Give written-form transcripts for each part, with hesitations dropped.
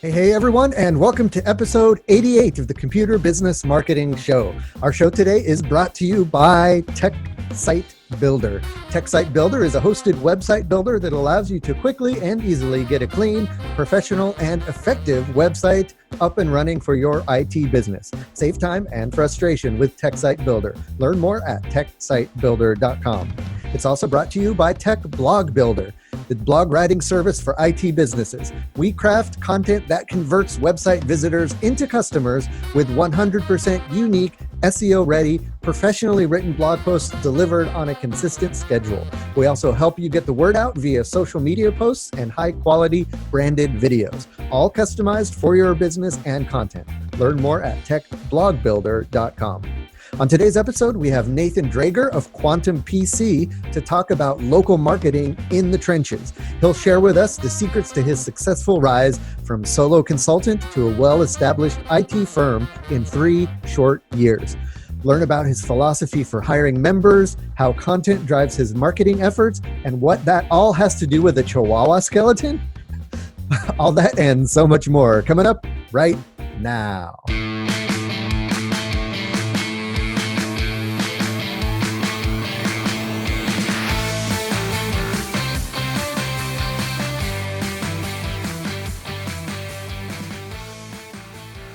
Hey everyone, and welcome to episode 88 of the Computer Business Marketing Show. Our show today is brought to you by Tech Site Builder. Tech Site Builder is a hosted website builder that allows you to quickly and easily get a clean, professional, and effective website up and running for your IT business. Save time and frustration with Tech Site Builder. Learn more at techsitebuilder.com. It's also brought to you by Tech Blog Builder, the blog writing service for IT businesses. We craft content that converts website visitors into customers with 100% unique, SEO-ready, professionally written blog posts delivered on a consistent schedule. We also help you get the word out via social media posts and high-quality branded videos, all customized for your business and content. Learn more at techblogbuilder.com. On today's episode, we have Nathan Drager of Quantum PC to talk about local marketing in the trenches. He'll share with us the secrets to his successful rise from solo consultant to a well-established IT firm in 3 short years. Learn about his philosophy for hiring members, how content drives his marketing efforts, and what that all has to do with a Chihuahua skeleton. All that and so much more coming up right now.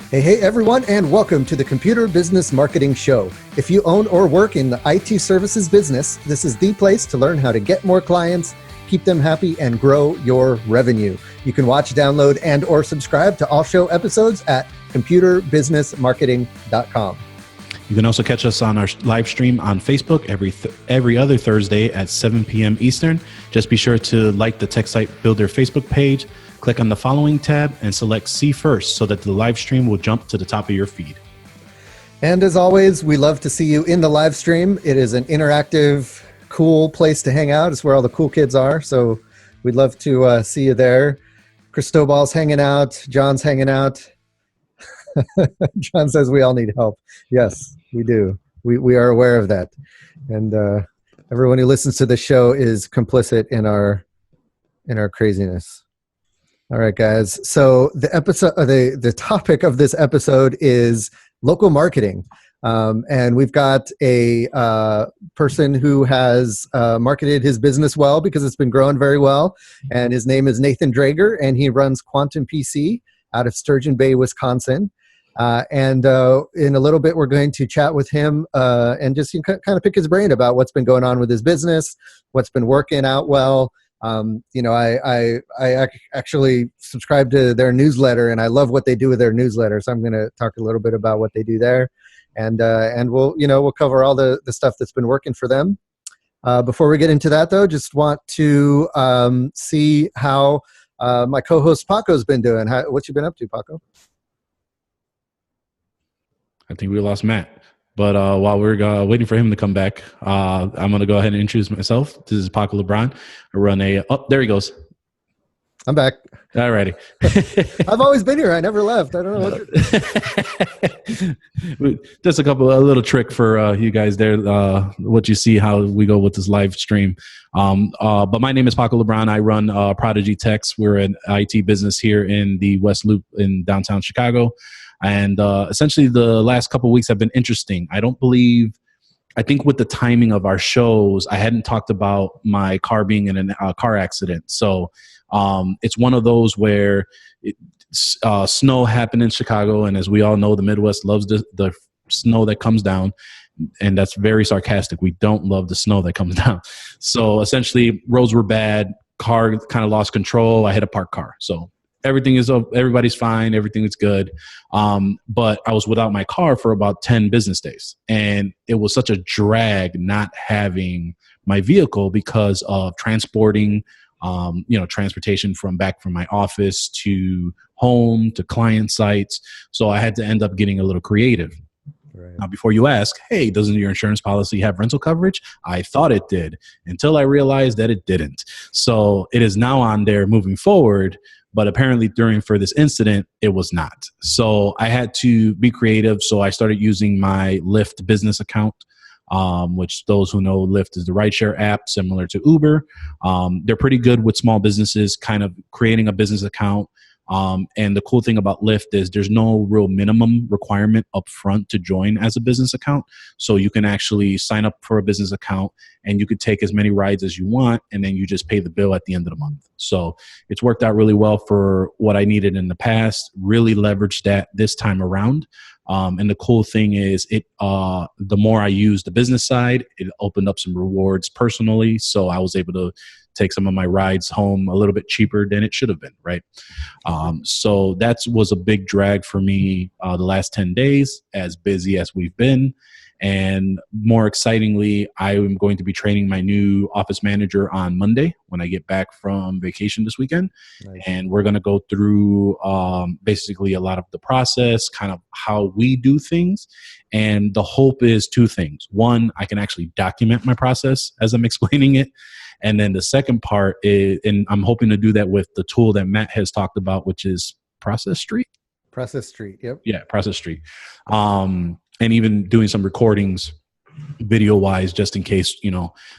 Hey everyone, and welcome to the Computer Business Marketing Show. If you own or work in the IT services business, this is the place to learn how to get more clients, keep them happy, and grow your revenue. You can watch, download, and or subscribe to all show episodes at computerbusinessmarketing.com. You can also catch us on our live stream on Facebook every other Thursday at 7 p.m. Eastern. Just be sure to like the Tech Site Builder Facebook page. Click on the following tab and select See First so that the live stream will jump to the top of your feed. And as always, we love to see you in the live stream. It is an interactive, cool place to hang out. It's where all the cool kids are. So we'd love to see you there. Cristobal's hanging out. John's hanging out. John says we all need help. Yes, we do. We are aware of that. And everyone who listens to the show is complicit in our craziness. All right, guys. So the topic of this episode is local marketing, and we've got a person who has marketed his business well because it's been growing very well, and his name is Nathan Drager, and he runs Quantum PC out of Sturgeon Bay, Wisconsin. And in a little bit, we're going to chat with him and just kind of pick his brain about what's been going on with his business, what's been working out well. I actually subscribe to their newsletter, and I love what they do with their newsletter. So I'm going to talk a little bit about what they do there, and we'll cover all the stuff that's been working for them. Before we get into that, though, just want to see how my co-host Paco's been doing. What you been up to, Paco? I think we lost Matt. But while we're waiting for him to come back, I'm going to go ahead and introduce myself. This is Paco LeBron. I run oh, there he goes. I'm back. All righty. I've always been here. I never left. I don't know what Just a little trick for you guys there. What you see, how we go with this live stream. But my name is Paco LeBron. I run Prodigy Techs. We're an IT business here in the West Loop in downtown Chicago. And essentially the last couple of weeks have been interesting. I think with the timing of our shows, I hadn't talked about my car being in a car accident. So it's one of those where snow happened in Chicago. And as we all know, the Midwest loves the snow that comes down. And that's very sarcastic. We don't love the snow that comes down. So essentially roads were bad. Car kind of lost control. I hit a parked car. So everybody's fine. Everything is good. But I was without my car for about 10 business days. And it was such a drag not having my vehicle because of transporting, transportation from my office to home to client sites. So I had to end up getting a little creative. Right. Now, before you ask, hey, doesn't your insurance policy have rental coverage? I thought it did until I realized that it didn't. So it is now on there moving forward. But apparently for this incident, it was not. So I had to be creative. So I started using my Lyft business account, which those who know Lyft is the rideshare app similar to Uber. They're pretty good with small businesses, kind of creating a business account. And the cool thing about Lyft is there's no real minimum requirement up front to join as a business account. So you can actually sign up for a business account and you could take as many rides as you want, and then you just pay the bill at the end of the month. So it's worked out really well for what I needed in the past, really leveraged that this time around. And the cool thing is the more I used the business side, it opened up some rewards personally. So I was able to take some of my rides home a little bit cheaper than it should have been, right? So that was a big drag for me the last 10 days, as busy as we've been. And more excitingly, I am going to be training my new office manager on Monday when I get back from vacation this weekend. Nice. And we're going to go through basically a lot of the process, kind of how we do things. And the hope is two things. One, I can actually document my process as I'm explaining it. And then the second part is, and I'm hoping to do that with the tool that Matt has talked about, which is Process Street. Process Street, yep. Yeah, Process Street. And even doing some recordings video wise, just in case,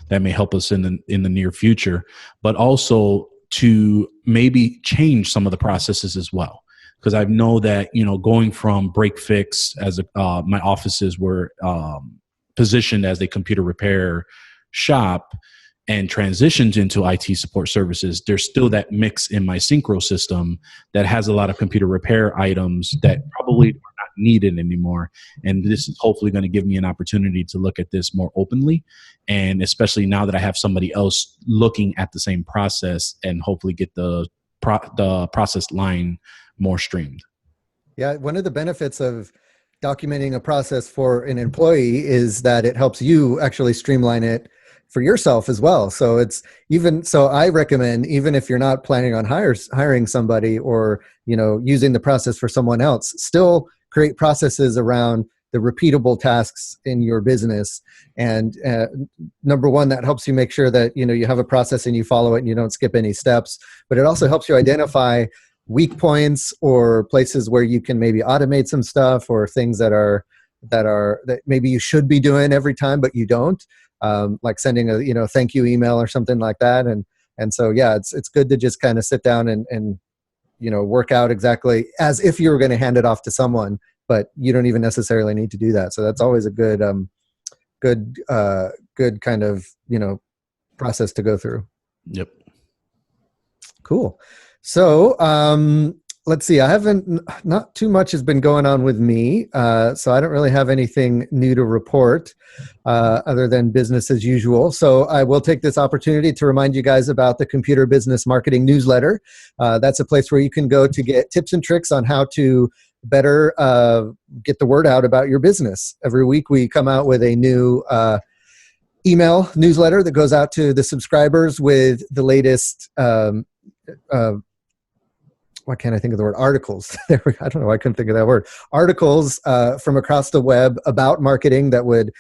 that may help us in the near future, but also to maybe change some of the processes as well. Because I know that, going from break fix as my offices were positioned as a computer repair shop and transitioned into IT support services, there's still that mix in my Synchro system that has a lot of computer repair items that probably are not needed anymore. And this is hopefully going to give me an opportunity to look at this more openly. And especially now that I have somebody else looking at the same process and hopefully get the process line more streamed. Yeah, one of the benefits of documenting a process for an employee is that it helps you actually streamline it for yourself as well. So I recommend, even if you're not planning on hiring somebody or, using the process for someone else, still create processes around the repeatable tasks in your business. And number one, that helps you make sure that, you have a process and you follow it and you don't skip any steps, but it also helps you identify weak points or places where you can maybe automate some stuff, or things that maybe you should be doing every time, but you don't. Like sending a thank you email or something like that. And so, yeah, it's good to just kind of sit down and work out exactly as if you were going to hand it off to someone, but you don't even necessarily need to do that. So that's always a good kind of, process to go through. Yep. Cool. So, let's see. Not too much has been going on with me. So I don't really have anything new to report other than business as usual. So I will take this opportunity to remind you guys about the Computer Business Marketing newsletter. That's a place where you can go to get tips and tricks on how to better get the word out about your business. Every week we come out with a new email newsletter that goes out to the subscribers with the latest why can't I think of the word? Articles. I don't know. I couldn't think of that word. Articles from across the web about marketing that would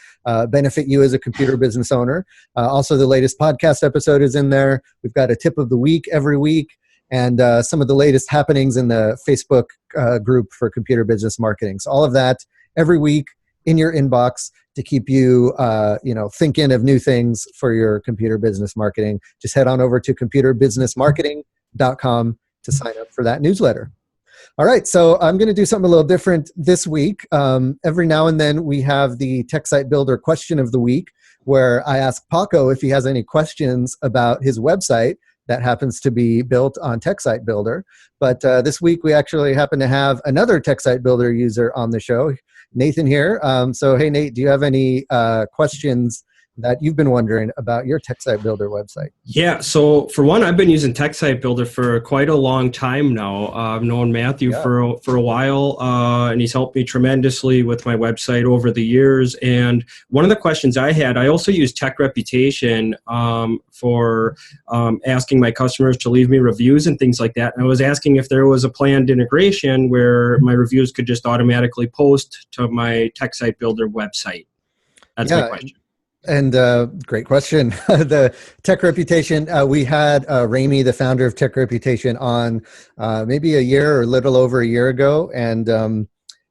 benefit you as a computer business owner. Also, the latest podcast episode is in there. We've got a tip of the week every week, and some of the latest happenings in the Facebook group for computer business marketing. So all of that every week in your inbox to keep you, thinking of new things for your computer business marketing. Just head on over to computerbusinessmarketing.com to sign up for that newsletter. All right, so I'm going to do something a little different this week. Every now and then we have the Tech Site Builder question of the week, where I ask Paco if he has any questions about his website that happens to be built on Tech Site Builder. But this week we actually happen to have another Tech Site Builder user on the show, Nathan here. So hey, Nate, do you have any questions that you've been wondering about your Tech Site Builder website? Yeah, so for one, I've been using Tech Site Builder for quite a long time now. I've known Matthew for a while, and he's helped me tremendously with my website over the years. And one of the questions I had, I also use Tech Reputation for asking my customers to leave me reviews and things like that. And I was asking if there was a planned integration where my reviews could just automatically post to my Tech Site Builder website. That's my question. And great question. The Tech Reputation, we had Rami, the founder of Tech Reputation, on maybe a year or a little over a year ago. And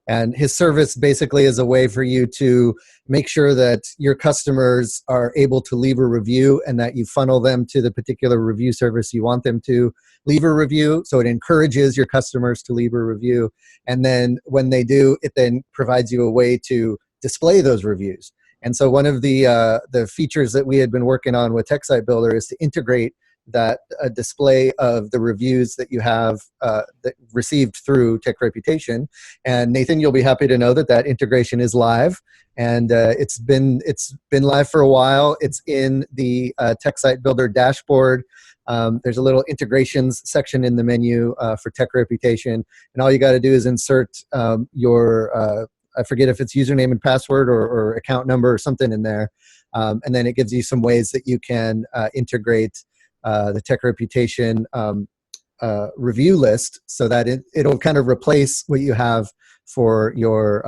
And his service basically is a way for you to make sure that your customers are able to leave a review and that you funnel them to the particular review service you want them to leave a review. So it encourages your customers to leave a review. And then when they do, it then provides you a way to display those reviews. And so one of the features that we had been working on with TechSite Builder is to integrate that display of the reviews that you have that received through Tech Reputation. And Nathan, you'll be happy to know that that integration is live, and it's been live for a while. It's in the TechSite Builder dashboard. There's a little integrations section in the menu for Tech Reputation, and all you got to do is insert your I forget if it's username and password or account number or something in there, and then it gives you some ways that you can integrate the Tech Reputation review list, so that it'll kind of replace what you have for your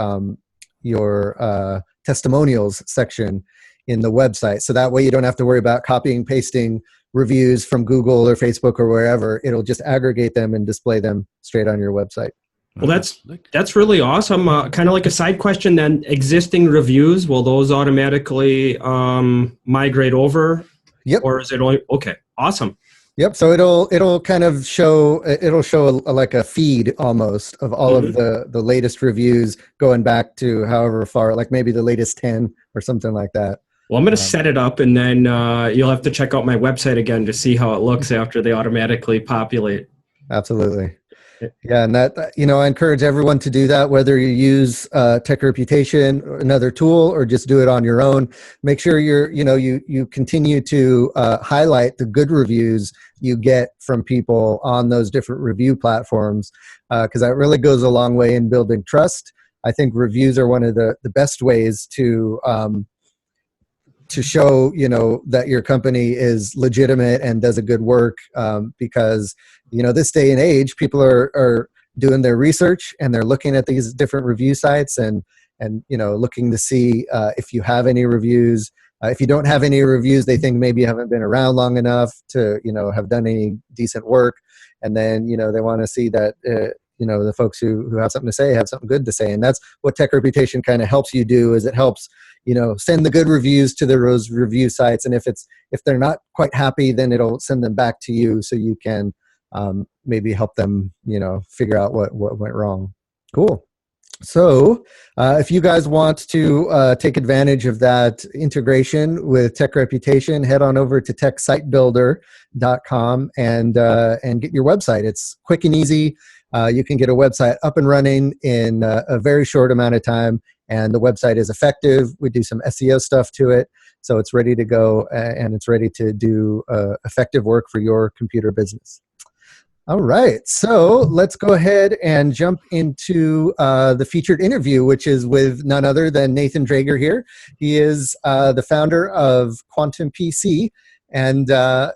testimonials section in the website. So that way you don't have to worry about copying, pasting reviews from Google or Facebook or wherever. It'll just aggregate them and display them straight on your website. Well, that's really awesome. Kind of like a side question then, existing reviews, will those automatically migrate over? Yep. Or is it only, okay, awesome. Yep. So it'll kind of show, like a feed almost of all of the latest reviews going back to however far, like maybe the latest 10 or something like that. Well, I'm going to set it up, and then you'll have to check out my website again to see how it looks after they automatically populate. Absolutely. Yeah, and that, I encourage everyone to do that, whether you use Tech Reputation, or another tool, or just do it on your own. Make sure you continue to highlight the good reviews you get from people on those different review platforms, because that really goes a long way in building trust. I think reviews are one of the best ways to show that your company is legitimate and does a good work, because this day and age, people are doing their research and they're looking at these different review sites and looking to see if you have any reviews. If you don't have any reviews, they think maybe you haven't been around long enough to have done any decent work, and then they want to see that the folks who have something to say have something good to say. And that's what Tech Reputation kind of helps you do, is it helps send the good reviews to those review sites, and if they're not quite happy, then it'll send them back to you so you can maybe help them figure out what went wrong. Cool. So if you guys want to take advantage of that integration with Tech Reputation, head on over to techsitebuilder.com and get your website. It's quick and easy. You can get a website up and running in a very short amount of time, and the website is effective. We do some SEO stuff to it, so it's ready to go, and it's ready to do effective work for your computer business. All right, so let's go ahead and jump into the featured interview, which is with none other than Nathan Drager here. He is the founder of Quantum PC, and I'll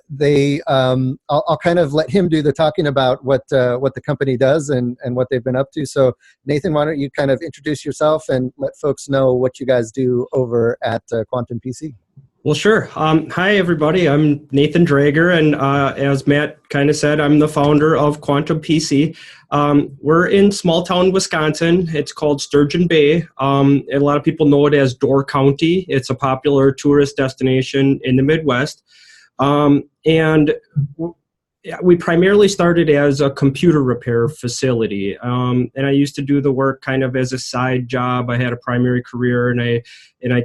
kind of let him do the talking about what the company does and what they've been up to. So Nathan, why don't you kind of introduce yourself and let folks know what you guys do over at Quantum PC? Well, sure. Hi, everybody. I'm Nathan Drager, and as Matt kind of said, I'm the founder of Quantum PC. We're in small town Wisconsin. It's called Sturgeon Bay. A lot of people know it as Door County. It's a popular tourist destination in the Midwest. And we primarily started as a computer repair facility. And I used to do the work kind of as a side job. I had a primary career, and I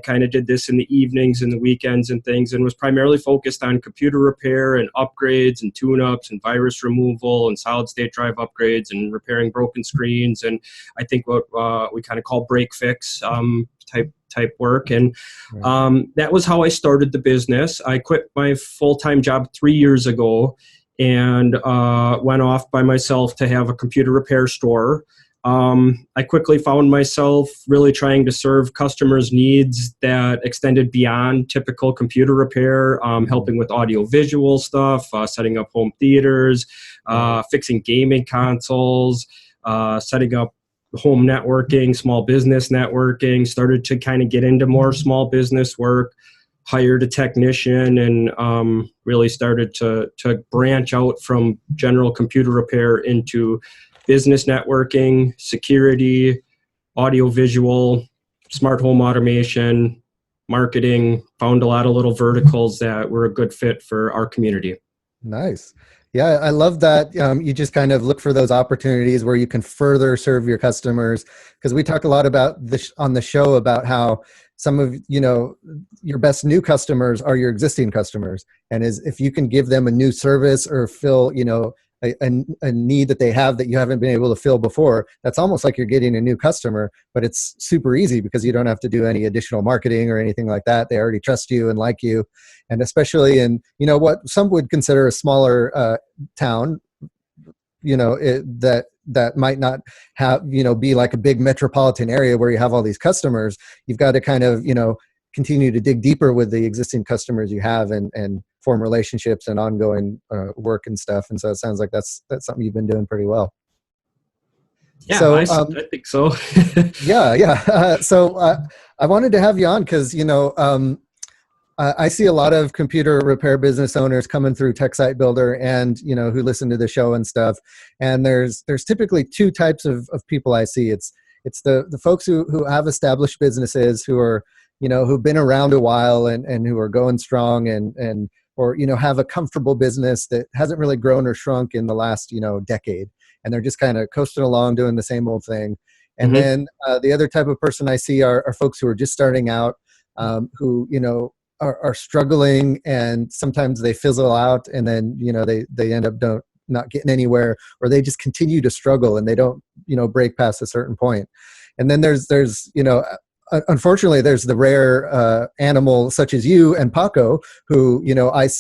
kind of did this in the evenings and the weekends and things, and was primarily focused on computer repair and upgrades and tune-ups and virus removal and solid-state drive upgrades and repairing broken screens, and I think what we kind of call break fix type work. And that was how I started the business. I quit my full-time job 3 years ago and went off by myself to have a computer repair store. I quickly found myself really trying to serve customers' needs that extended beyond typical computer repair, helping with audio-visual stuff, setting up home theaters, fixing gaming consoles, setting up home networking, small business networking, started to kind of get into more small business work, hired a technician, and really started to branch out from general computer repair into business networking, security, audio visual, smart home automation, marketing, found a lot of little verticals that were a good fit for our community. Nice. Yeah, I love that. You just kind of look for those opportunities where you can further serve your customers. Because we talk a lot about this on the show about how some of your best new customers are your existing customers, and if you can give them a new service or fill a need that they have that you haven't been able to fill before, that's almost like you're getting a new customer. But it's super easy because you don't have to do any additional marketing or anything like that. They already trust you and like you. And especially in what some would consider a smaller town, that might not have be like a big metropolitan area where you have all these customers. You've got to kind of continue to dig deeper with the existing customers you have and form relationships and ongoing work and stuff. And so it sounds like that's something you've been doing pretty well. Yeah, so, I think so. yeah. So I wanted to have you on because I see a lot of computer repair business owners coming through Tech Site Builder and, who listen to the show and stuff. And there's typically two types of people I see. It's the folks who have established businesses who are, who've been around a while and who are going strong or have a comfortable business that hasn't really grown or shrunk in the last, decade. And they're just kind of coasting along doing the same old thing. And then the other type of person I see are folks who are just starting out, who, are struggling, and sometimes they fizzle out, and then they end up not getting anywhere, or they just continue to struggle and they don't break past a certain point. And then there's unfortunately there's the rare animal such as you and Paco, who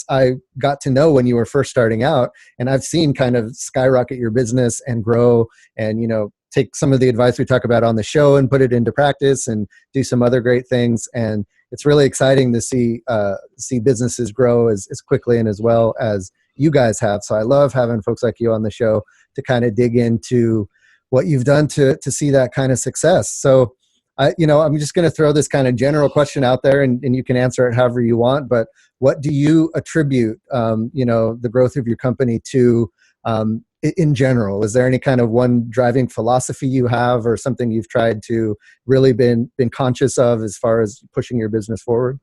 I got to know when you were first starting out, and I've seen kind of skyrocket your business and grow, and take some of the advice we talk about on the show and put it into practice and do some other great things. And it's really exciting to see businesses grow as quickly and as well as you guys have. So I love having folks like you on the show to kind of dig into what you've done to see that kind of success. So I'm just going to throw this kind of general question out there, and you can answer it however you want. But what do you attribute, the growth of your company to in general? Is there any kind of one driving philosophy you have, or something you've tried to really been conscious of as far as pushing your business forward?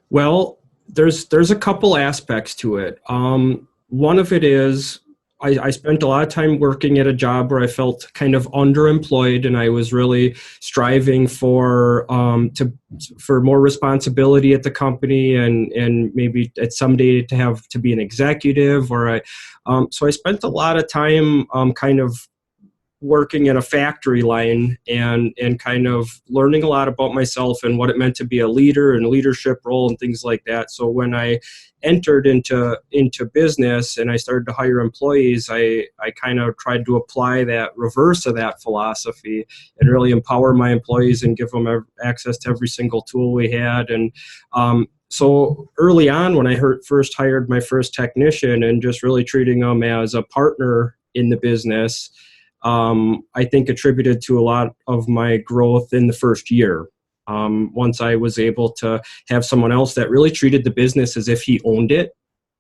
Well, there's a couple aspects to it. One of it is I spent a lot of time working at a job where I felt kind of underemployed, and I was really striving for more responsibility at the company, and maybe at someday to be an executive, so I spent a lot of time kind of working in a factory line and kind of learning a lot about myself and what it meant to be a leader and leadership role and things like that. So when I entered into business and I started to hire employees, I kind of tried to apply that reverse of that philosophy and really empower my employees and give them access to every single tool we had. And so early on, when I first hired my first technician and just really treating them as a partner in the business, I think attributed to a lot of my growth in the first year. Once I was able to have someone else that really treated the business as if he owned it,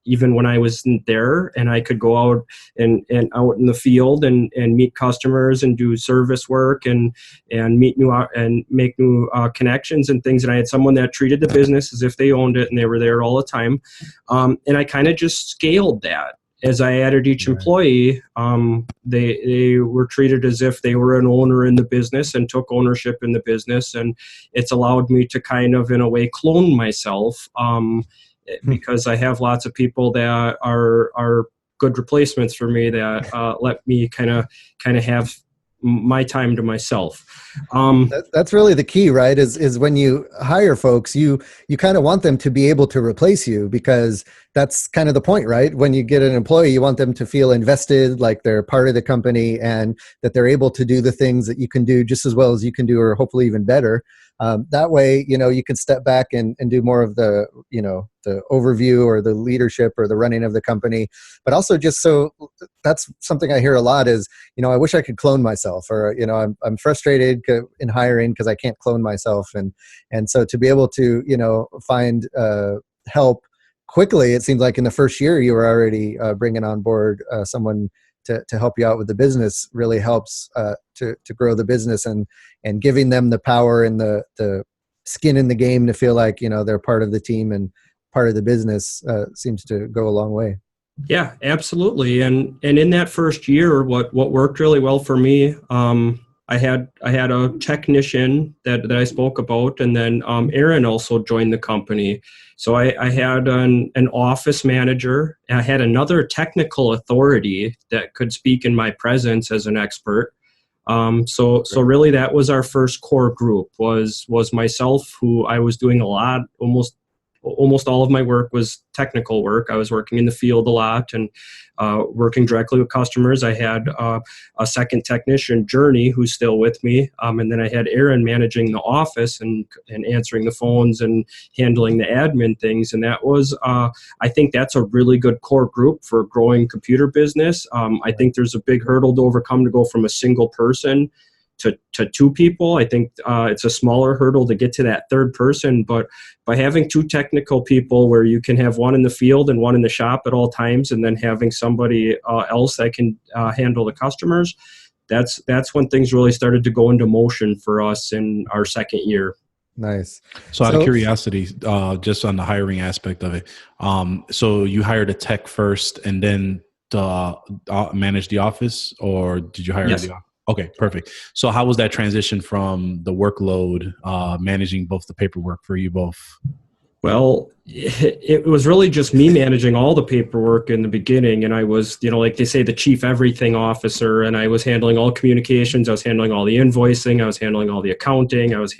even when I wasn't there, and I could go out and out in the field and meet customers and do service work and meet new and make new connections and things. And I had someone that treated the business as if they owned it and they were there all the time. And I kind of just scaled that. As I added each employee, they were treated as if they were an owner in the business and took ownership in the business. And it's allowed me to kind of, in a way, clone myself because I have lots of people that are good replacements for me that let me kind of have my time to myself. That's really the key, right? Is when you hire folks, you kind of want them to be able to replace you, because that's kind of the point, right? When you get an employee, you want them to feel invested, like they're part of the company, and that they're able to do the things that you can do just as well as you can do, or hopefully even better. That way, you can step back and do more of the overview or the leadership or the running of the company. But also just so that's something I hear a lot is, I wish I could clone myself, or, I'm frustrated in hiring because I can't clone myself. And so to be able to, find help quickly, it seems like in the first year you were already bringing on board someone to help you out with the business really helps to grow the business, and giving them the power and the skin in the game to feel like, they're part of the team and part of the business seems to go a long way. Yeah, absolutely. And in that first year, what worked really well for me, I had a technician that I spoke about, and then Aaron also joined the company. So I had an office manager. I had another technical authority that could speak in my presence as an expert. So really that was our first core group was myself, who I was doing a lot, almost all of my work was technical work. I was working in the field a lot and working directly with customers. I had a second technician, Journey, who's still with me. And then I had Aaron managing the office and answering the phones and handling the admin things. And that was, I think that's a really good core group for a growing computer business. I think there's a big hurdle to overcome to go from a single person to two people. I think it's a smaller hurdle to get to that third person, but by having two technical people where you can have one in the field and one in the shop at all times, and then having somebody else that can handle the customers, that's when things really started to go into motion for us in our second year. Nice. So out of curiosity, just on the hiring aspect of it, so you hired a tech first and then manage the office, or did you hire Yes. the office? Okay, perfect. So how was that transition from the workload, managing both the paperwork for you both? Well, it was really just me managing all the paperwork in the beginning. And I was, like they say, the chief everything officer. And I was handling all communications. I was handling all the invoicing. I was handling all the accounting. I was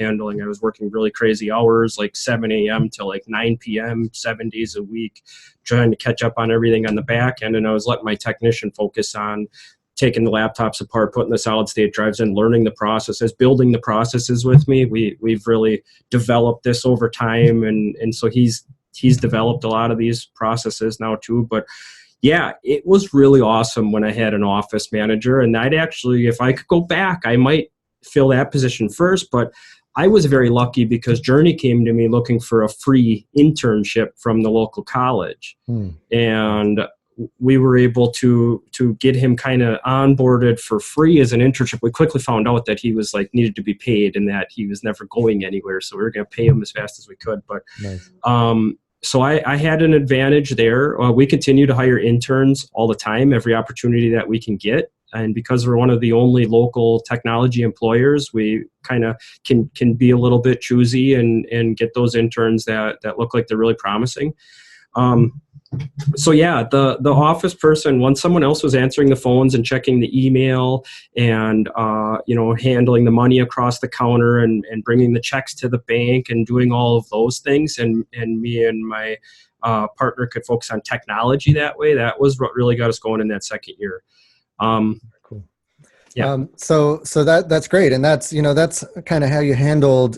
working really crazy hours, like 7 a.m. till like 9 p.m., 7 days a week, trying to catch up on everything on the back end. And I was letting my technician focus on taking the laptops apart, putting the solid state drives in, learning the processes, building the processes with me. We've really developed this over time. And so he's developed a lot of these processes now too. But yeah, it was really awesome when I had an office manager. And I'd actually, if I could go back, I might fill that position first. But I was very lucky because Journey came to me looking for a free internship from the local college. And we were able to get him kind of onboarded for free as an internship. We quickly found out that he was needed to be paid and that he was never going anywhere. So we were going to pay him as fast as we could. But nice. So I had an advantage there. We continue to hire interns all the time, every opportunity that we can get. And because we're one of the only local technology employers, we kind of can be a little bit choosy and get those interns that look like they're really promising. So yeah, the office person, once someone else was answering the phones and checking the email and, handling the money across the counter and bringing the checks to the bank and doing all of those things. And me and my partner could focus on technology that way. That was what really got us going in that second year. Cool. Yeah. So that's great. And that's kind of how you handled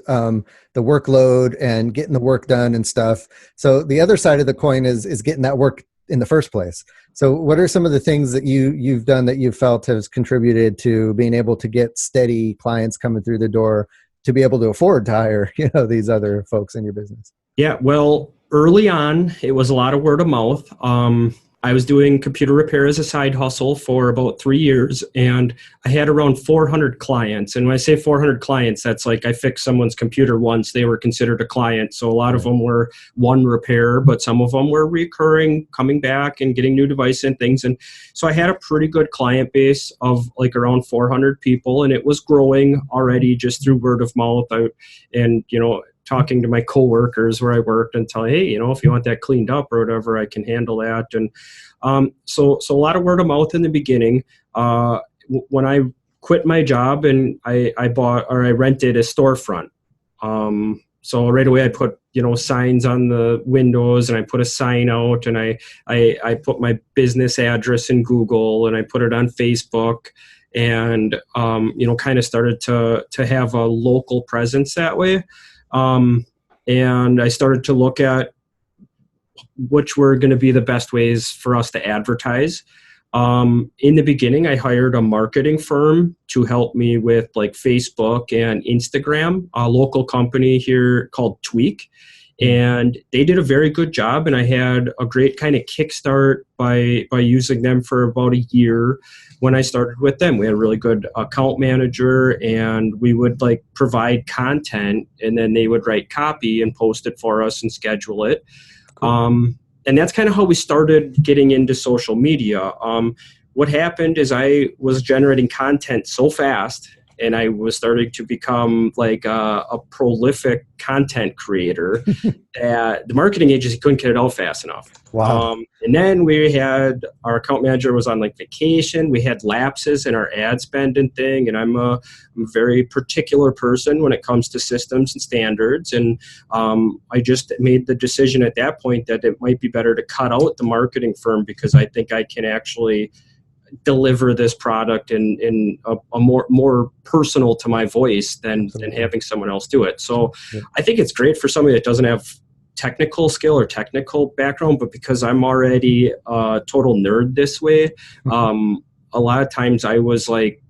the workload and getting the work done and stuff. So the other side of the coin is getting that work in the first place. So what are some of the things that you've done that you felt has contributed to being able to get steady clients coming through the door to be able to afford to hire, these other folks in your business? Yeah. Well, early on, it was a lot of word of mouth. I was doing computer repair as a side hustle for about 3 years, and I had around 400 clients. And when I say 400 clients, that's like I fixed someone's computer once. They were considered a client. So a lot of them were one repair, but some of them were recurring, coming back and getting new devices and things. And so I had a pretty good client base of like around 400 people, and it was growing already just through word of mouth. Talking to my coworkers where I worked and telling, hey, if you want that cleaned up or whatever, I can handle that. And so a lot of word of mouth in the beginning. When I quit my job and I rented a storefront. So right away I put, signs on the windows, and I put a sign out, and I put my business address in Google, and I put it on Facebook, and, kind of started to have a local presence that way. And I started to look at which were going to be the best ways for us to advertise. In the beginning, I hired a marketing firm to help me with like Facebook and Instagram, a local company here called Tweak. And they did a very good job, and I had a great kind of kickstart by using them for about a year. When I started with them, we had a really good account manager, and we would like provide content, and then they would write copy and post it for us and schedule it. Cool. And that's kind of how we started getting into social media. What happened is I was generating content so fast, and I was starting to become like a prolific content creator that the marketing agency couldn't get it out fast enough. Wow. And then we had our account manager was on like vacation. We had lapses in our ad spend and thing. And I'm a very particular person when it comes to systems and standards. And I just made the decision at that point that it might be better to cut out the marketing firm, because I think I can actually deliver this product in a more personal to my voice than having someone else do it. So I think it's great for somebody that doesn't have technical skill or technical background, but because I'm already a total nerd this way, a lot of times I was like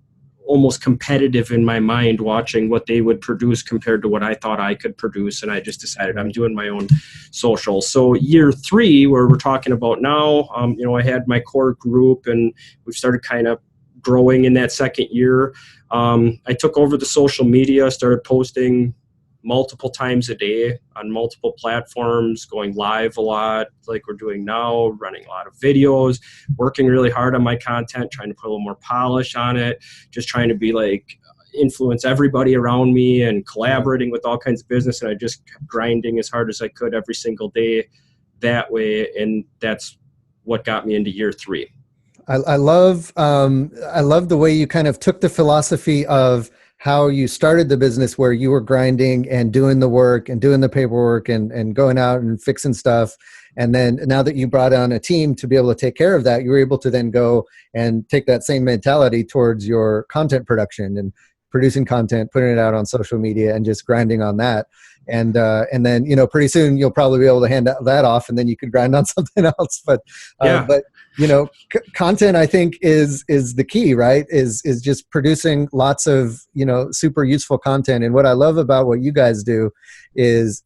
almost competitive in my mind watching what they would produce compared to what I thought I could produce. And I just decided I'm doing my own social. So year 3, where we're talking about now, I had my core group, and we've started kind of growing in that second year. I took over the social media, started posting multiple times a day on multiple platforms, going live a lot like we're doing now, running a lot of videos, working really hard on my content, trying to put a little more polish on it, just trying to be like influence everybody around me and collaborating with all kinds of business. And I just kept grinding as hard as I could every single day that way. And that's what got me into year 3. I love the way you kind of took the philosophy of how you started the business, where you were grinding and doing the work and doing the paperwork and going out and fixing stuff. And then now that you brought on a team to be able to take care of that, you were able to then go and take that same mentality towards your content production and producing content, putting it out on social media, and just grinding on that. And then, pretty soon you'll probably be able to hand that off, and then you could grind on something else. But content, I think, is the key, right? Is just producing lots of, super useful content. And what I love about what you guys do is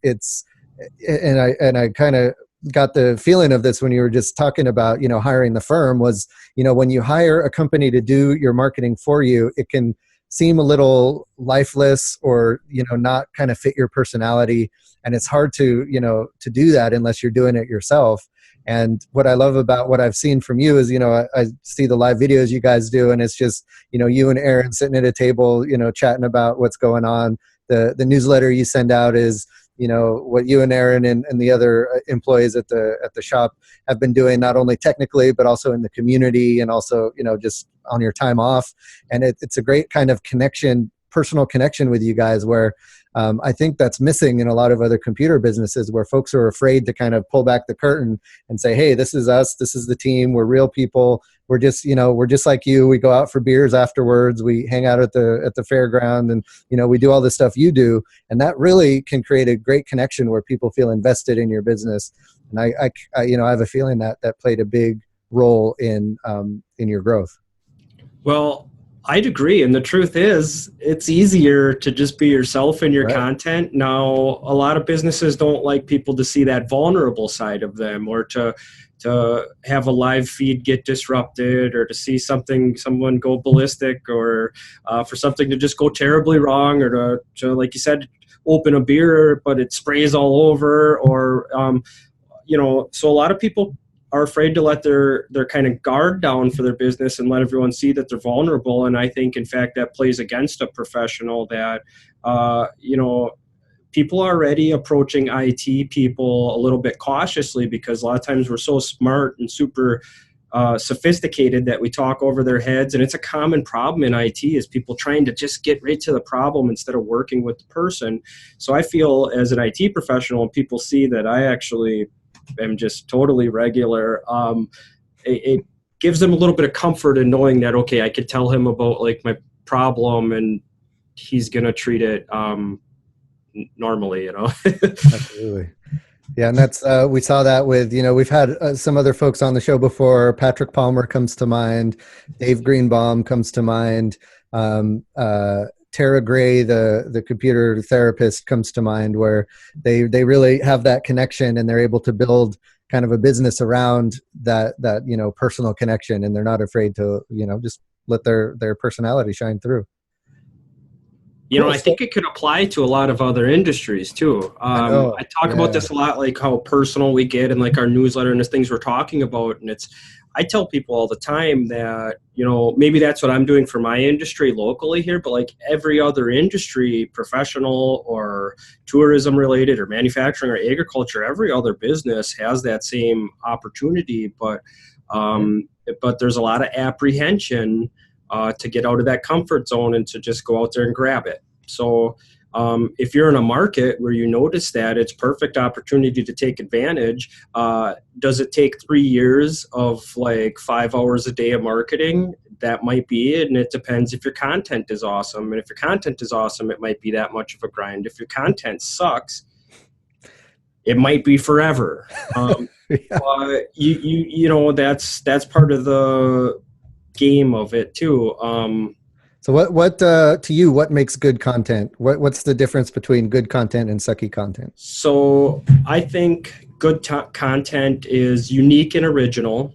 and I kind of got the feeling of this when you were just talking about, hiring the firm, was, when you hire a company to do your marketing for you, it can seem a little lifeless or, not kind of fit your personality. And it's hard to do that unless you're doing it yourself. And what I love about what I've seen from you is, I see the live videos you guys do, and it's just, you and Aaron sitting at a table, chatting about what's going on. The newsletter you send out is, what you and Aaron and the other employees at the shop have been doing, not only technically, but also in the community, and also, just on your time off. And it's a great kind of personal connection with you guys, where I think that's missing in a lot of other computer businesses, where folks are afraid to kind of pull back the curtain and say, hey, this is us, this is the team, we're real people, we're just like you, we go out for beers afterwards, we hang out at the fairground, and we do all the stuff you do. And that really can create a great connection where people feel invested in your business. And I have a feeling that played a big role in your growth. Well, I'd agree. And the truth is, it's easier to just be yourself in your content. Now, a lot of businesses don't like people to see that vulnerable side of them, or to have a live feed get disrupted, or to see someone go ballistic, or for something to just go terribly wrong, or to like you said, open a beer, but it sprays all over, or, so a lot of people are afraid to let their kind of guard down for their business and let everyone see that they're vulnerable. And I think, in fact, that plays against a professional that, people are already approaching IT people a little bit cautiously, because a lot of times we're so smart and super sophisticated that we talk over their heads. And it's a common problem in IT, is people trying to just get right to the problem instead of working with the person. So I feel, as an IT professional, and people see that I actually am just totally regular, it gives them a little bit of comfort in knowing that, okay, I could tell him about like my problem and he's going to treat it normally, Absolutely. Yeah. And that's, we saw that with, we've had some other folks on the show before. Patrick Palmer comes to mind. Dave Greenbaum comes to mind. Tara Gray, the computer therapist, comes to mind, where they really have that connection, and they're able to build kind of a business around that personal connection, and they're not afraid to just let their personality shine through. I think it could apply to a lot of other industries too. I talk about this a lot, like how personal we get in like our newsletter and the things we're talking about. And I tell people all the time that, maybe that's what I'm doing for my industry locally here, but like every other industry, professional or tourism related or manufacturing or agriculture, every other business has that same opportunity. But there's a lot of apprehension to get out of that comfort zone and to just go out there and grab it. So if you're in a market where you notice that, it's perfect opportunity to take advantage. Does it take 3 years of like 5 hours a day of marketing? That might be it. And it depends if your content is awesome. And if your content is awesome, it might be that much of a grind. If your content sucks, it might be forever. But that's part of the game of it too. So what to you, what makes good content? What's the difference between good content and sucky content? So I think good content is unique and original.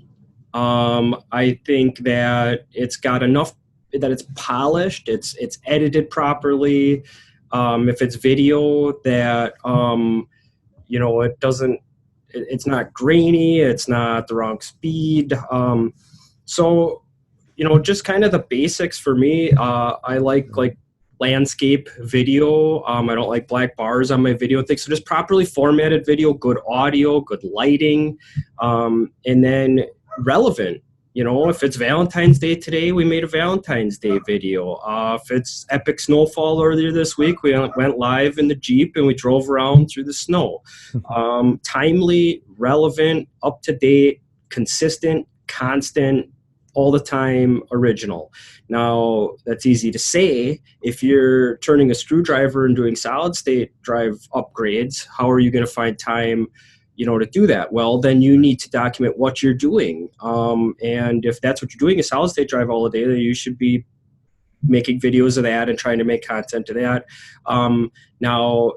I think that it's got enough, that it's polished, it's edited properly. If it's video, that it doesn't, it's not grainy, it's not the wrong speed. Just kind of the basics for me. I like landscape video. I don't like black bars on my video thing. So just properly formatted video, good audio, good lighting, and then relevant. If it's Valentine's Day today, we made a Valentine's Day video. If it's epic snowfall earlier this week, we went live in the Jeep and we drove around through the snow. Timely, relevant, up to date, consistent, constant, all the time, original. Now, that's easy to say. If you're turning a screwdriver and doing solid state drive upgrades, how are you going to find time, to do that? Well, then you need to document what you're doing. And if that's what you're doing, a solid state drive all the day, then you should be making videos of that and trying to make content of that. Now,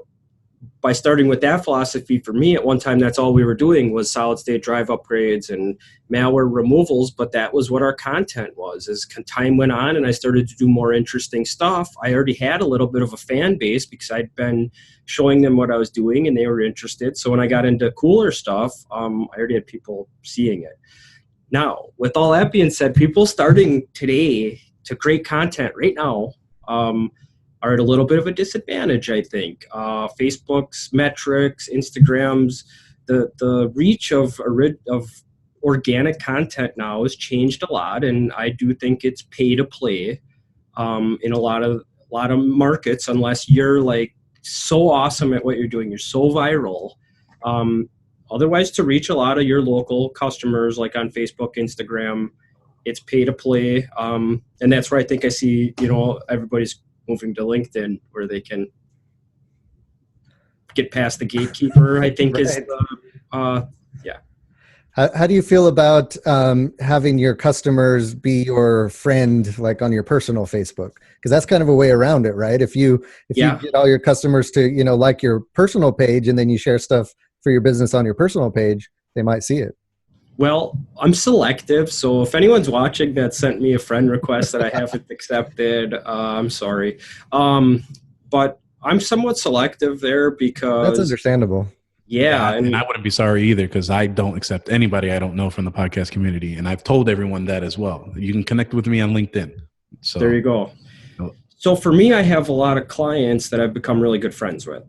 by starting with that philosophy, for me, at one time, that's all we were doing was solid state drive upgrades and malware removals. But that was what our content was. As time went on and I started to do more interesting stuff, I already had a little bit of a fan base because I'd been showing them what I was doing and they were interested. So when I got into cooler stuff, I already had people seeing it. Now, with all that being said, people starting today to create content right now, are at a little bit of a disadvantage, I think. Facebook's metrics, Instagram's, the reach of organic content now has changed a lot, and I do think it's pay to play in a lot of markets, unless you're like so awesome at what you're doing, you're so viral. Otherwise, to reach a lot of your local customers, like on Facebook, Instagram, it's pay to play, and that's where I think I see everybody's moving to LinkedIn, where they can get past the gatekeeper, I think. Right. Is yeah. How do you feel about having your customers be your friend, like on your personal Facebook? Because that's kind of a way around it, right? If you get all your customers to like your personal page, and then you share stuff for your business on your personal page, they might see it. Well, I'm selective, so if anyone's watching that sent me a friend request that I haven't accepted, I'm sorry. But I'm somewhat selective there because... That's understandable. Yeah. And I wouldn't be sorry either, because I don't accept anybody I don't know from the podcast community. And I've told everyone that as well. You can connect with me on LinkedIn. So there you go. So for me, I have a lot of clients that I've become really good friends with.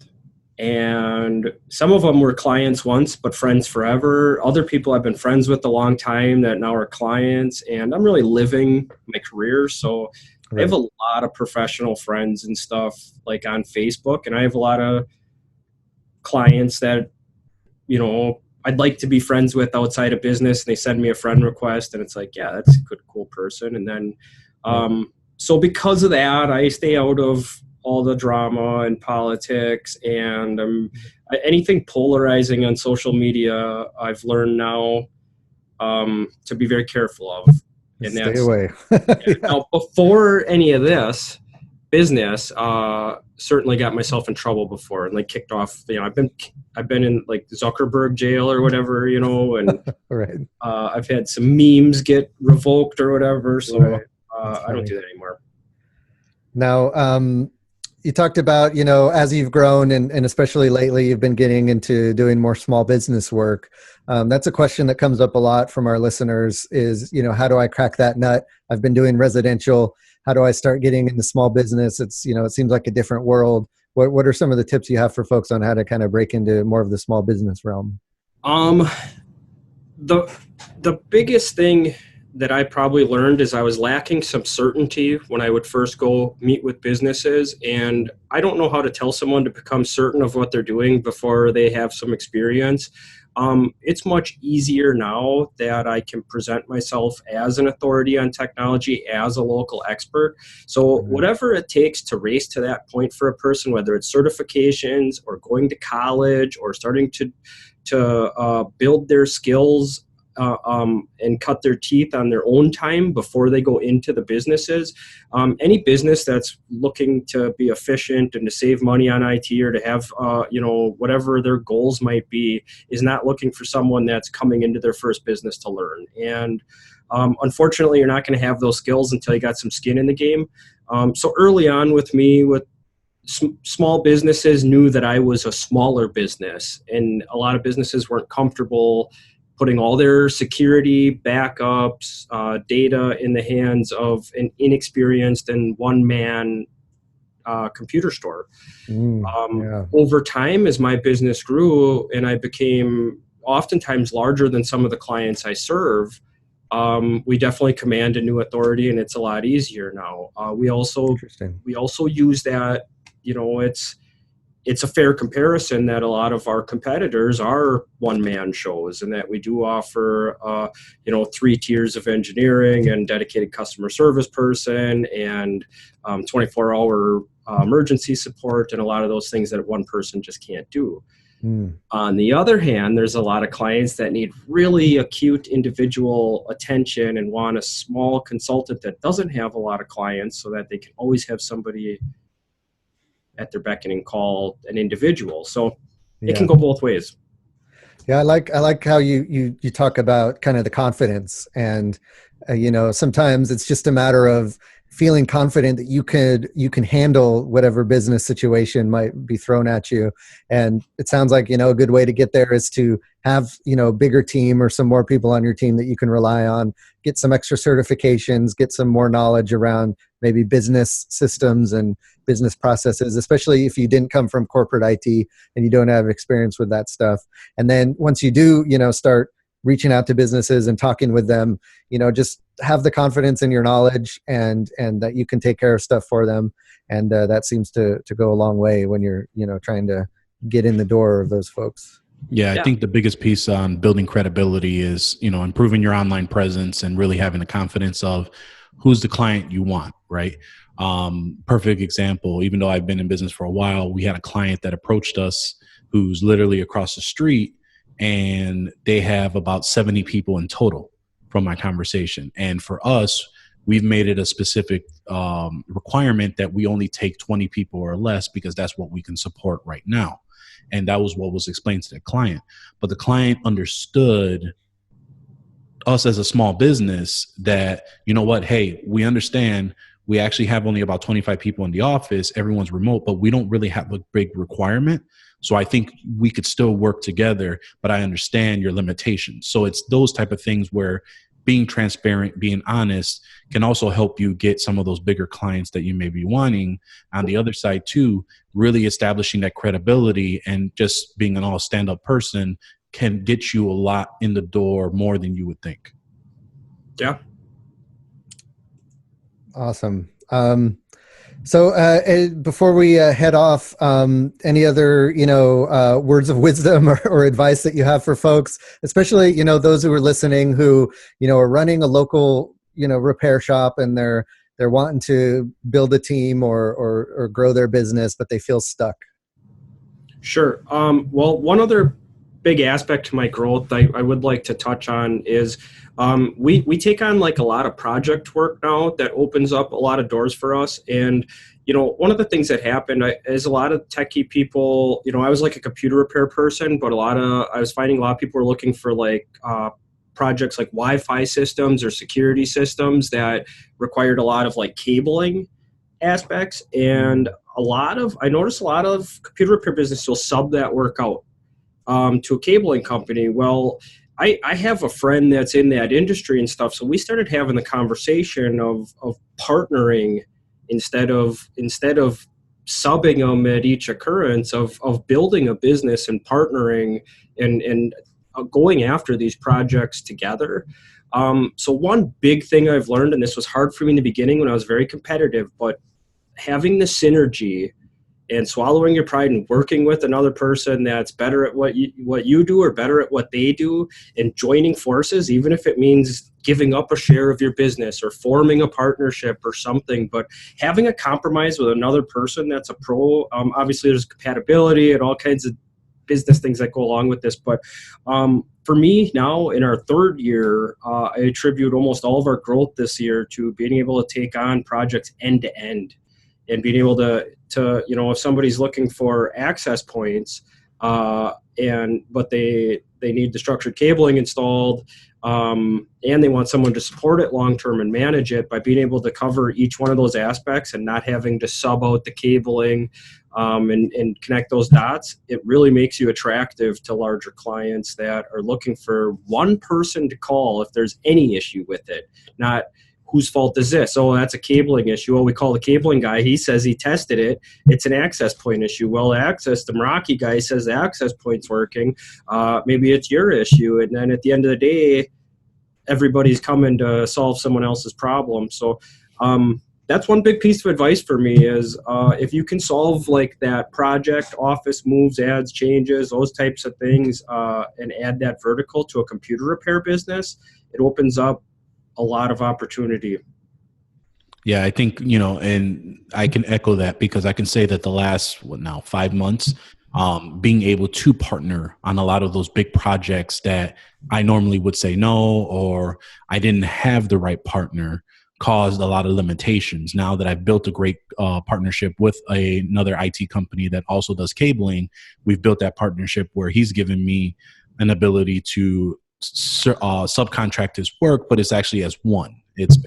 And some of them were clients once, but friends forever. Other people I've been friends with a long time that now are clients, and I'm really living my career. So I have a lot of professional friends and stuff like on Facebook, and I have a lot of clients that, I'd like to be friends with outside of business, and they send me a friend request, and it's like, yeah, that's a good, cool person. And then, so because of that, I stay out of all the drama and politics, and anything polarizing on social media, I've learned now to be very careful of. And stay away. Now, before any of this, business, certainly got myself in trouble before and like kicked off. I've been in like Zuckerberg jail or whatever, and Right. I've had some memes get revoked or whatever. So Right. I don't do that anymore. Now, you talked about, as you've grown and especially lately, you've been getting into doing more small business work. That's a question that comes up a lot from our listeners is, how do I crack that nut? I've been doing residential. How do I start getting into small business? It's, it seems like a different world. What are some of the tips you have for folks on how to kind of break into more of the small business realm? The biggest thing that I probably learned is I was lacking some certainty when I would first go meet with businesses. And I don't know how to tell someone to become certain of what they're doing before they have some experience. It's much easier now that I can present myself as an authority on technology, as a local expert. So whatever it takes to race to that point for a person, whether it's certifications or going to college or starting to build their skills and cut their teeth on their own time before they go into the businesses. Any business that's looking to be efficient and to save money on IT or to have, whatever their goals might be, is not looking for someone that's coming into their first business to learn. And unfortunately, you're not going to have those skills until you got some skin in the game. So early on with me, with small businesses knew that I was a smaller business, and a lot of businesses weren't comfortable putting all their security, backups, data in the hands of an inexperienced and one-man computer store. Over time, as my business grew and I became oftentimes larger than some of the clients I serve, we definitely command a new authority, and it's a lot easier now. We also use that. It's a fair comparison that a lot of our competitors are one-man shows, and that we do offer, 3 tiers of engineering and dedicated customer service person and 24-hour emergency support, and a lot of those things that one person just can't do. On the other hand, there's a lot of clients that need really acute individual attention and want a small consultant that doesn't have a lot of clients so that they can always have somebody at their beck and call, an individual. So it can go both ways. Yeah, I like how you talk about kind of the confidence, and sometimes it's just a matter of feeling confident that you can handle whatever business situation might be thrown at you. And it sounds like a good way to get there is to have a bigger team or some more people on your team that you can rely on, get some extra certifications, get some more knowledge around maybe business systems and business processes, especially if you didn't come from corporate IT and you don't have experience with that stuff. And then once you do, start reaching out to businesses and talking with them, just have the confidence in your knowledge and that you can take care of stuff for them. And that seems to go a long way when you're, trying to get in the door of those folks. Yeah, I think the biggest piece on building credibility is, improving your online presence and really having the confidence of who's the client you want, right? Perfect example, even though I've been in business for a while, we had a client that approached us who's literally across the street, and they have about 70 people in total from my conversation. And for us, we've made it a specific requirement that we only take 20 people or less because that's what we can support right now. And that was what was explained to the client. But the client understood us as a small business that, hey, we understand we actually have only about 25 people in the office. Everyone's remote, but we don't really have a big requirement. So I think we could still work together, but I understand your limitations. So it's those type of things where being transparent, being honest can also help you get some of those bigger clients that you may be wanting. On the other side too, really establishing that credibility and just being an all stand-up person can get you a lot in the door more than you would think. Yeah. Awesome. So before we head off, any other, words of wisdom or advice that you have for folks, especially, those who are listening who, are running a local, repair shop and they're wanting to build a team or grow their business, but they feel stuck? Sure. Well, one other big aspect to my growth I would like to touch on is we take on like a lot of project work now that opens up a lot of doors for us. And, one of the things that happened is a lot of techie people, I was like a computer repair person, but I was finding a lot of people were looking for like projects like Wi-Fi systems or security systems that required a lot of like cabling aspects. And I noticed a lot of computer repair business will sub that work out to a cabling company. Well, I have a friend that's in that industry and stuff, so we started having the conversation of partnering instead of subbing them at each occurrence, of building a business and partnering and going after these projects together. So one big thing I've learned, and this was hard for me in the beginning when I was very competitive, but having the synergy and swallowing your pride and working with another person that's better at what you do or better at what they do, and joining forces, even if it means giving up a share of your business or forming a partnership or something, but having a compromise with another person that's a pro. Obviously there's compatibility and all kinds of business things that go along with this. But for me now in our third year, I attribute almost all of our growth this year to being able to take on projects end to end. And being able to if somebody's looking for access points, but they need the structured cabling installed, and they want someone to support it long term and manage it, by being able to cover each one of those aspects and not having to sub out the cabling and connect those dots, it really makes you attractive to larger clients that are looking for one person to call if there's any issue with it, not whose fault is this? Oh, that's a cabling issue. Oh, we call the cabling guy. He says he tested it. It's an access point issue. Well, the Meraki guy says the access point's working. Maybe it's your issue. And then at the end of the day, everybody's coming to solve someone else's problem. So that's one big piece of advice for me is if you can solve like that project, office moves, ads, changes, those types of things, and add that vertical to a computer repair business, it opens up a lot of opportunity. Yeah, I think, and I can echo that, because I can say that the last 5 months, being able to partner on a lot of those big projects that I normally would say no, or I didn't have the right partner, caused a lot of limitations. Now that I've built a great partnership with another IT company that also does cabling, we've built that partnership where he's given me an ability to subcontract his work, but it's actually as one. It's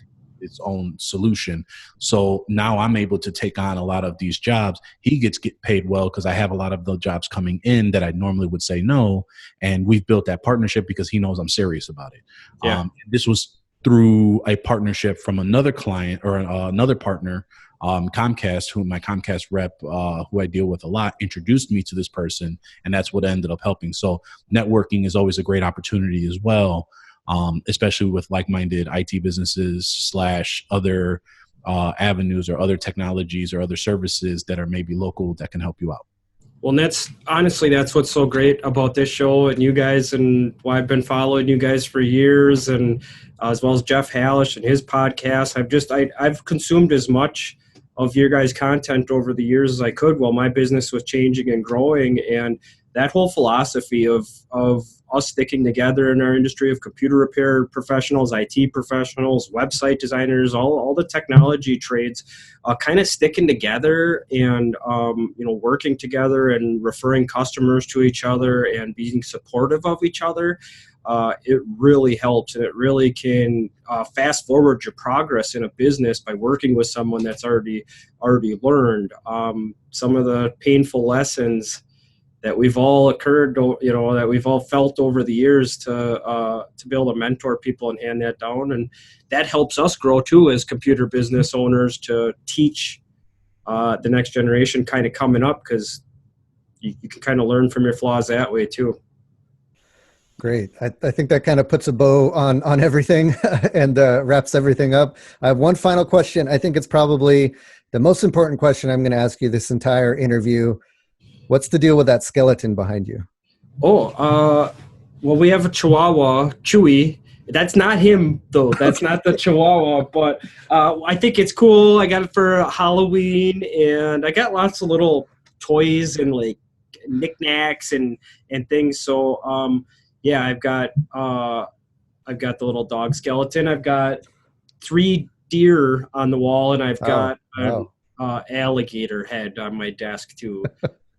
its own solution. So now I'm able to take on a lot of these jobs. He gets paid well because I have a lot of the jobs coming in that I normally would say no. And we've built that partnership because he knows I'm serious about it. Yeah. This was through a partnership from another client or another partner, Comcast, who my Comcast rep, who I deal with a lot, introduced me to this person, and that's what ended up helping. So networking is always a great opportunity as well, especially with like-minded IT businesses / other avenues or other technologies or other services that are maybe local that can help you out. Well, and that's what's so great about this show and you guys, and why I've been following you guys for years, and as well as Jeff Hallish and his podcast. I've consumed as much of your guys' content over the years as I could while my business was changing and growing. And that whole philosophy of us sticking together in our industry of computer repair professionals, IT professionals, website designers, all the technology trades, kind of sticking together and working together and referring customers to each other and being supportive of each other. It really helps, and it really can fast forward your progress in a business by working with someone that's already learned some of the painful lessons that we've all that we've all felt over the years, to be able to mentor people and hand that down. And that helps us grow too as computer business owners, to teach the next generation kind of coming up, because you can kind of learn from your flaws that way too. Great. I think that kind of puts a bow on everything and wraps everything up. I have one final question. I think it's probably the most important question I'm going to ask you this entire interview. What's the deal with that skeleton behind you? Well, we have a Chihuahua, Chewy. That's not him, though. That's not the Chihuahua, but I think it's cool. I got it for Halloween, and I got lots of little toys and like knickknacks and things. So yeah, I've got the little dog skeleton. I've got 3 deer on the wall, and I've got an alligator head on my desk too.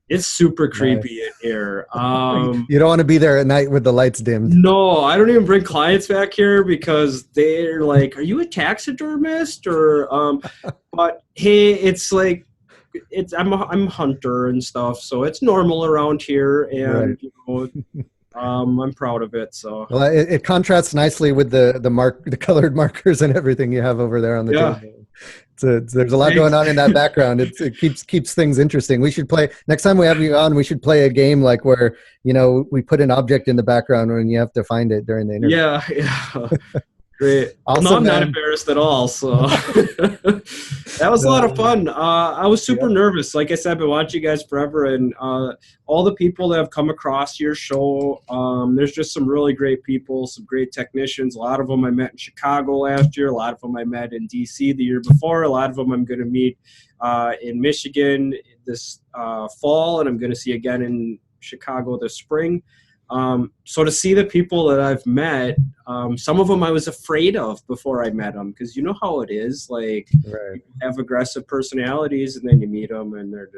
It's super creepy in here. You don't want to be there at night with the lights dimmed. No, I don't even bring clients back here because they're like, "Are you a taxidermist?" Or, but hey, it's like, I'm a hunter and stuff, so it's normal around here, and you know, I'm proud of it. So well, it contrasts nicely with the colored markers and everything you have over there on the table. There's a lot going on in that background. It keeps things interesting. We should play next time we have you on. We should play a game like where we put an object in the background and you have to find it during the interview. Yeah. Great. Awesome, well, no, I'm man. not embarrassed at all. So that was a lot of fun. I was super nervous. Like I said, I've been watching you guys forever, and all the people that have come across your show, there's just some really great people, some great technicians. A lot of them I met in Chicago last year. A lot of them I met in DC the year before. A lot of them I'm going to meet in Michigan this fall, and I'm going to see again in Chicago this spring. So to see the people that I've met, some of them I was afraid of before I met them, because you know how it is, like people have aggressive personalities, and then you meet them and they're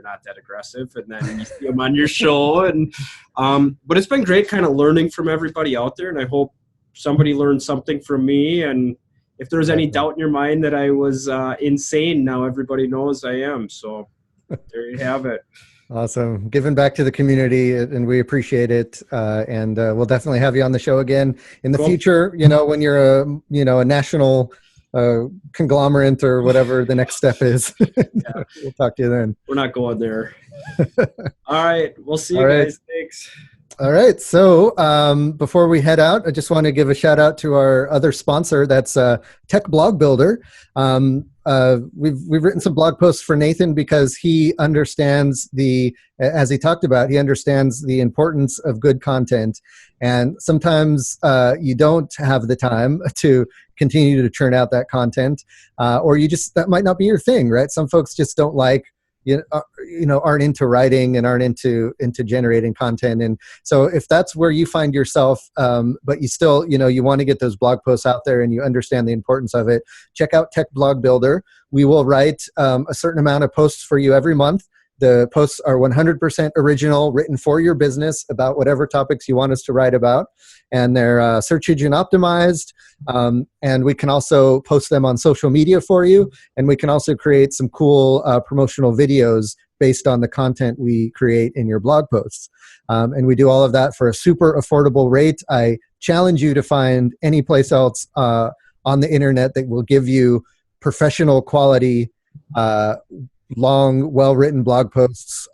not that aggressive, and then you see them on your show. And but it's been great kind of learning from everybody out there, and I hope somebody learned something from me. And if there's any doubt in your mind that I was insane, now everybody knows I am. So there you have it. Awesome. Giving back to the community, and we appreciate it. And we'll definitely have you on the show again in the future, when you're a national conglomerate or whatever the next step is. We'll talk to you then. We're not going there. All right. We'll see you guys. Thanks. All right. So before we head out, I just want to give a shout out to our other sponsor. That's Tech Blog Builder. We've written some blog posts for Nathan because he understands as he talked about, he understands the importance of good content. And sometimes you don't have the time to continue to churn out that content, or that might not be your thing, right? Some folks just don't like, aren't into writing and aren't into generating content. And so if that's where you find yourself, but you still, you want to get those blog posts out there and you understand the importance of it, check out Tech Blog Builder. We will write a certain amount of posts for you every month. The posts are 100% original, written for your business about whatever topics you want us to write about. And they're search engine optimized. And we can also post them on social media for you. And we can also create some cool promotional videos based on the content we create in your blog posts. And we do all of that for a super affordable rate. I challenge you to find any place else on the internet that will give you professional quality long, well-written blog posts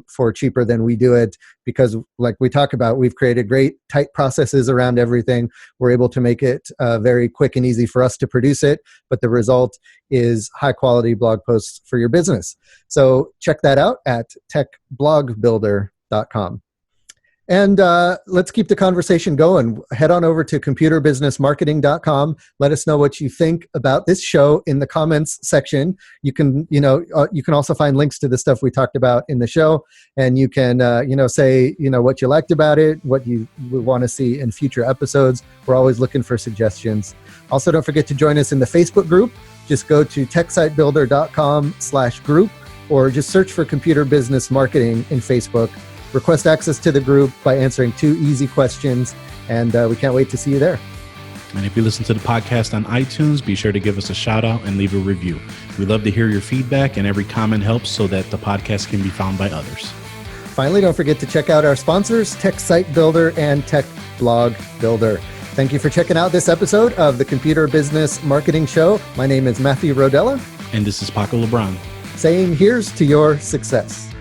for cheaper than we do it, because like we talk about, we've created great tight processes around everything. We're able to make it very quick and easy for us to produce it, but the result is high-quality blog posts for your business. So check that out at techblogbuilder.com. And let's keep the conversation going. Head on over to computerbusinessmarketing.com. Let us know what you think about this show in the comments section. You can, you can also find links to the stuff we talked about in the show, and you can, say, what you liked about it, what you would want to see in future episodes. We're always looking for suggestions. Also, don't forget to join us in the Facebook group. Just go to techsitebuilder.com/group, or just search for Computer Business Marketing in Facebook. Request access to the group by answering 2 easy questions, and we can't wait to see you there. And if you listen to the podcast on iTunes, be sure to give us a shout out and leave a review. We love to hear your feedback, and every comment helps so that the podcast can be found by others. Finally, don't forget to check out our sponsors, Tech Site Builder and Tech Blog Builder. Thank you for checking out this episode of the Computer Business Marketing Show. My name is Matthew Rodella. And this is Paco LeBron. Saying here's to your success.